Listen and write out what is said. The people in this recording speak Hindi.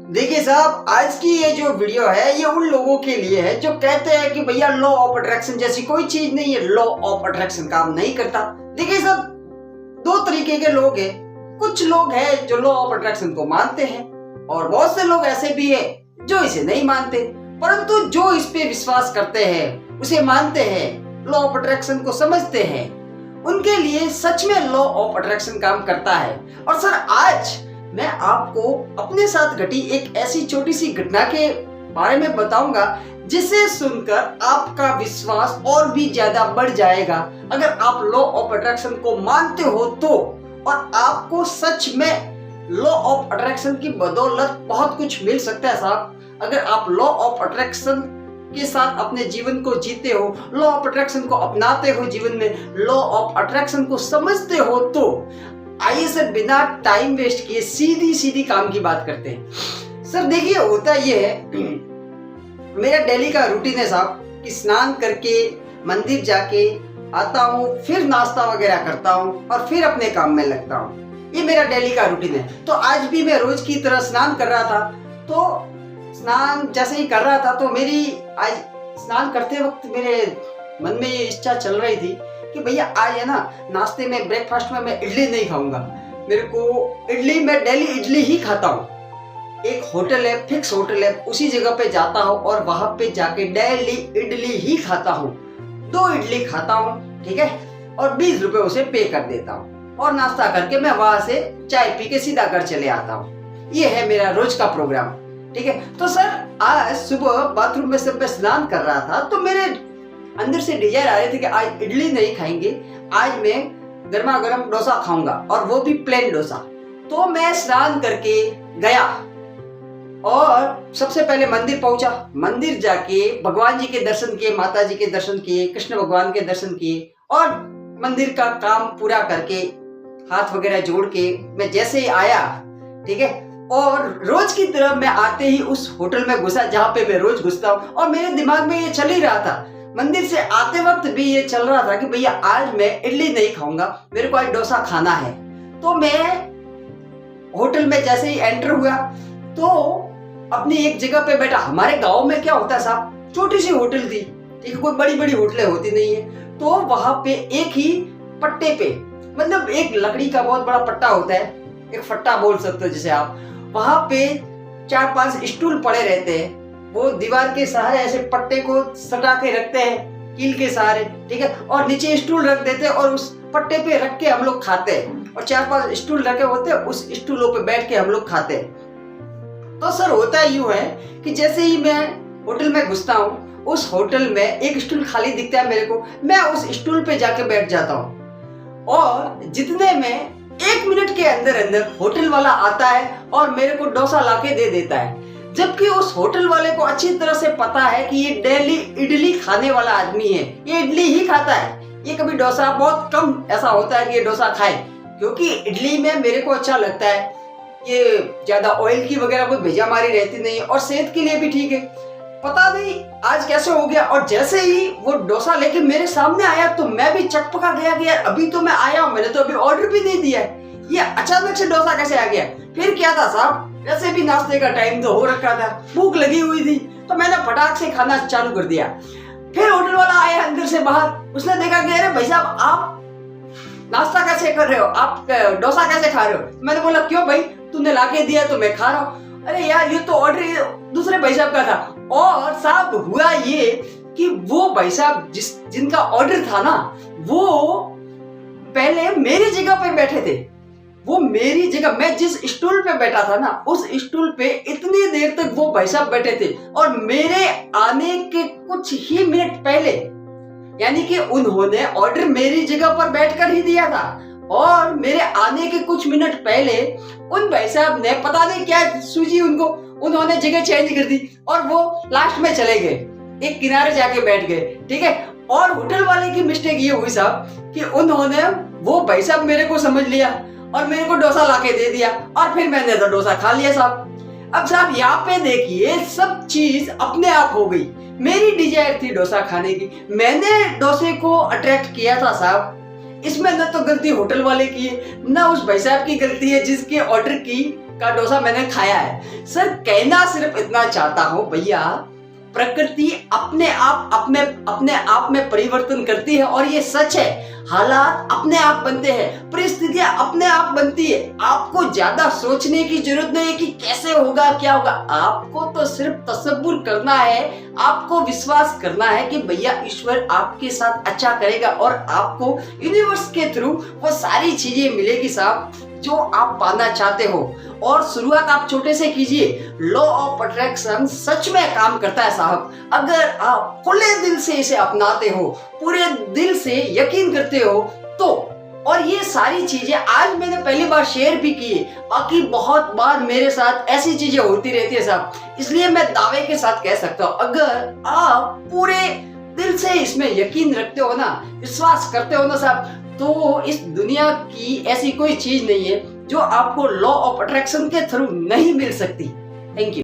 देखिए साहब, आज की ये जो वीडियो है ये उन लोगों के लिए है जो कहते हैं कि भैया लॉ ऑफ अट्रैक्शन जैसी कोई चीज नहीं है, लॉ ऑफ अट्रैक्शन काम नहीं करता। देखिए साहब, दो तरीके के लोग हैं। कुछ लोग हैं जो लॉ ऑफ अट्रैक्शन को मानते हैं और बहुत से लोग ऐसे भी हैं जो इसे नहीं मानते, परंतु जो इस पे विश्वास करते हैं, उसे मानते हैं, लॉ ऑफ अट्रैक्शन को समझते हैं, उनके लिए सच में लॉ ऑफ अट्रैक्शन काम करता है। और सर, आज मैं आपको अपने साथ घटी एक ऐसी छोटी सी घटना के बारे में बताऊंगा जिसे सुनकर आपका विश्वास और भी ज्यादा बढ़ जाएगा अगर आप लॉ ऑफ अट्रैक्शन को मानते हो तो। और आपको सच में लॉ ऑफ अट्रैक्शन की बदौलत बहुत कुछ मिल सकता है साहब, अगर आप लॉ ऑफ अट्रैक्शन के साथ अपने जीवन को जीते हो, लॉ ऑफ अट्रैक्शन को अपनाते हो, जीवन में लॉ ऑफ अट्रैक्शन को समझते हो तो। आइए सर, बिना टाइम वेस्ट किए सीधी सीधी काम की बात करते हैं। सर देखिए, होता ये है, मेरा डेली का रूटीन है साहब कि स्नान करके मंदिर जाके आता हूँ, फिर नाश्ता वगैरह करता हूँ और फिर अपने काम में लगता हूँ। ये मेरा डेली का रूटीन है। तो आज भी मैं रोज की तरह स्नान कर रहा था। तो स्नान जैसे ही कर रहा था तो मेरी आज स्नान करते वक्त मेरे मन में ये इच्छा चल रही थी कि भैया आज है ना, नाश्ते में ब्रेकफास्ट में मैं इडली नहीं खाऊंगा। मेरे को इडली, मैं डेली इडली ही खाता हूँ। एक होटल है, फिक्स होटल है, उसी जगह पे जाता हूँ और वहां पे जाके डेली इडली ही खाता हूँ। 2 इडली खाता हूँ, ठीक है, और 20 रुपए उसे पे कर देता हूँ और नाश्ता करके मैं वहां से चाय पी के सीधा घर चले आता हूँ। ये है मेरा रोज का प्रोग्राम, ठीक है। तो सर, आज सुबह बाथरूम में सब मैं स्नान कर रहा था तो मेरे अंदर से डिजायर आ रही थी कि आज इडली नहीं खाएंगे, आज मैं गर्मा गर्म डोसा खाऊंगा और वो भी प्लेन डोसा। तो मैं स्नान करके गया और सबसे पहले मंदिर पहुंचा। मंदिर जाके भगवान जी के दर्शन किए, माता जी के दर्शन किए, कृष्ण भगवान के दर्शन किए और मंदिर का काम पूरा करके हाथ वगैरह जोड़ के मैं जैसे ही आया, ठीक है, और रोज की तरह मैं आते ही उस होटल में घुसा जहाँ पे मैं रोज घुसता हूँ। और मेरे दिमाग में ये चल ही रहा था, मंदिर से आते वक्त भी ये चल रहा था कि भैया आज मैं इडली नहीं खाऊंगा, मेरे को आज डोसा खाना है। तो मैं होटल में जैसे ही एंटर हुआ तो अपनी एक जगह पे बैठा। हमारे गांव में क्या होता है साहब, छोटी सी होटल थी, ठीक है, कोई बड़ी बड़ी होटलें होती नहीं है। तो वहां पे एक ही पट्टे पे, मतलब एक लकड़ी का बहुत बड़ा पट्टा होता है, एक फट्टा बोल सकते हो जिसे आप, वहां पे 4-5 स्टूल पड़े रहते हैं। वो दीवार के सहारे ऐसे पट्टे को सटा के रखते हैं कील के सहारे, ठीक है, और नीचे स्टूल रख देते हैं और उस पट्टे पे रख के हम लोग खाते हैं। और 4-5 स्टूल रखे होते हैं, उस स्टूलों पे बैठ के हम लोग खाते हैं। तो सर, होता यूं है कि जैसे ही मैं होटल में घुसता हूँ, उस होटल में एक स्टूल खाली दिखता है मेरे को, मैं उस स्टूल पे जाके बैठ जाता हूँ और जितने में 1 मिनट के अंदर अंदर होटल वाला आता है और मेरे को डोसा लाके दे देता है। जबकि उस होटल वाले को अच्छी तरह से पता है कि ये डेली इडली खाने वाला आदमी है, ये इडली ही खाता है, ये कभी डोसा, बहुत कम ऐसा होता है कि ये डोसा खाए, क्योंकि इडली में मेरे को अच्छा लगता है, ये ज्यादा ऑयल की वगैरह कोई भेजामारी रहती नहीं है और सेहत के लिए भी ठीक है। पता नहीं आज कैसे हो गया, और जैसे ही वो डोसा लेके मेरे सामने आया तो मैं भी चकपका गया, अभी तो मैं आया हूँ, मैंने तो अभी ऑर्डर भी नहीं दिया है, ये अचानक से डोसा कैसे आ गया। फिर क्या था साहब, वैसे भी नाश्ते का टाइम तो हो रखा था, भूख लगी हुई थी, तो मैंने फटाक से खाना चालू कर दिया। फिर होटल वाला आया अंदर से बाहर, उसने देखा कि अरे भाई साहब, आप नाश्ता कैसे कर रहे हो, आप डोसा कैसे खा रहे हो। मैंने बोला, क्यों भाई, तूने लाके दिया तो मैं खा रहा हूँ। अरे यार, ये तो ऑर्डर दूसरे भाई साहब का था। और साहब, हुआ ये कि वो भाई साहब जिनका ऑर्डर था ना, वो पहले मेरी जगह पे बैठे थे। वो मेरी जगह, मैं जिस स्टूल पे बैठा था ना, उस स्टूल पे इतनी देर तक वो भाई साहब बैठे थे और मेरे आने के कुछ ही मिनट पहले, यानी कि उन्होंने ऑर्डर मेरी जगह पर बैठकर ही दिया था और मेरे आने के कुछ मिनट पहले उन भाई साहब ने पता नहीं क्या सूझी उनको, उन्होंने जगह चेंज कर दी और वो लास्ट में चले गए, एक किनारे जाके बैठ गए, ठीक है। और होटल वाले की मिस्टेक ये हुई साहब कि उन्होंने, वो भाई साहब मेरे को समझ लिया और मेरे को डोसा लाके दे दिया और फिर मैंने तो डोसा खा लिया साहब। अब साहब यहाँ पे देखिए, सब चीज अपने आप हो गई। मेरी डिजायर थी डोसा खाने की, मैंने डोसे को अट्रैक्ट किया था साहब। इसमें न तो गलती होटल वाले की है, न उस भाई साहब की गलती है जिसके ऑर्डर की का डोसा मैंने खाया है। सर कहना सिर्फ इतना चाहता हूं भैया, प्रकृति अपने आप में परिवर्तन करती है और ये सच है। हालात अपने आप बनते हैं, परिस्थितियां अपने आप बनती है। आपको ज्यादा सोचने की जरूरत नहीं है कि कैसे होगा क्या होगा, आपको तो सिर्फ तसव्वुर करना है, आपको विश्वास करना है कि भैया ईश्वर आपके साथ अच्छा करेगा और आपको यूनिवर्स के थ्रू वो सारी चीजें मिलेगी साहब जो आप पाना चाहते हो। और शुरुआत आप छोटे से कीजिए। लॉ ऑफ अट्रैक्शन सच में काम करता है साहब, अगर आप खुले दिल से इसे अपनाते हो, पूरे दिल से यकीन करते हो तो। और ये सारी चीजें आज मैंने पहली बार शेयर भी की है, बाकी बहुत बार मेरे साथ ऐसी चीजें होती रहती है साहब, इसलिए मैं दावे के साथ कह सकता हूँ अगर आप पूरे दिल से इसमें यकीन रखते हो ना, विश्वास करते हो ना साहब, तो इस दुनिया की ऐसी कोई चीज नहीं है जो आपको लॉ ऑफ अट्रैक्शन के थ्रू नहीं मिल सकती। Thank you.